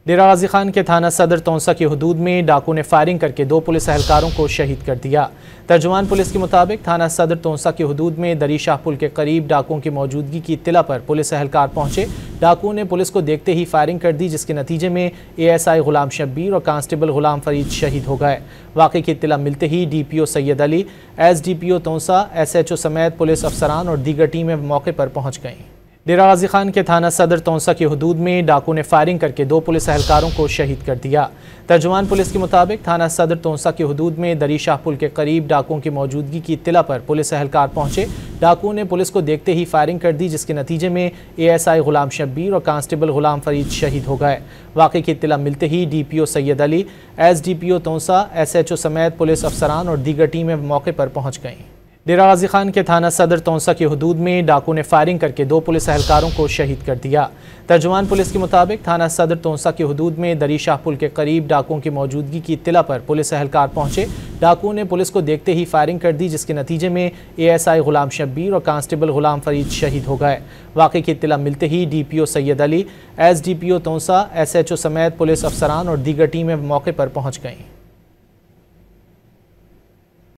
डेरा गाजी खान के थाना सदर तौंसा की हदूद में डाकू ने फायरिंग करके 2 पुलिस एहलकारों को शहीद कर दिया। तर्जुमान पुलिस के मुताबिक थाना सदर तौंसा की हदूद में दरी शाह पुल के करीब डाकुओं की मौजूदगी की इत्तला पर पुलिस एहलकार पहुंचे। डाकुओं ने पुलिस को देखते ही फायरिंग कर दी, जिसके नतीजे में ASI गुलाम शब्बीर और कांस्टेबल गुलाम फरीद शहीद हो गए। वाक़े की इत्तला मिलते ही DPO Syed Ali, SDPO तौंसा, SHO समेत पुलिस अफसरान और दीगर टीमें मौके पर पहुँच गईं। डेरा गाजी खान के थाना सदर तौंसा की हदूद में डाकू ने फायरिंग करके 2 पुलिस एहलकारों को शहीद कर दिया। तर्जुमान पुलिस के मुताबिक थाना सदर तौंसा की हदूद में दरी शाह पुल के करीब डाकुओं की मौजूदगी की इत्तला पर पुलिस एहलकार पहुंचे। डाकुओं ने पुलिस को देखते ही फायरिंग कर दी, जिसके नतीजे में ASI गुलाम शब्बीर और कांस्टेबल गुलाम फरीद शहीद हो गए। वाक़े की इत्तला मिलते ही DPO Syed Ali, SDPO तौंसा, SHO समेत पुलिस अफसरान और दीगर टीमें मौके पर पहुँच गईं। डेरा गाजी खान के थाना सदर तौंसा की हदूद में डाकू ने फायरिंग करके 2 पुलिस एहलकारों को शहीद कर दिया। तर्जुमान पुलिस के मुताबिक थाना सदर तौंसा की हदूद में दरी शाह पुल के करीब डाकुओं की मौजूदगी की इत्तला पर पुलिस एहलकार पहुंचे। डाकुओं ने पुलिस को देखते ही फायरिंग कर दी, जिसके नतीजे में ASI गुलाम शब्बीर और कांस्टेबल गुलाम फरीद शहीद हो गए। वाक़े की इत्तला मिलते ही DPO Syed Ali, SDPO तौंसा, SHO समेत पुलिस अफसरान और दीगर टीमें मौके पर पहुँच गईं।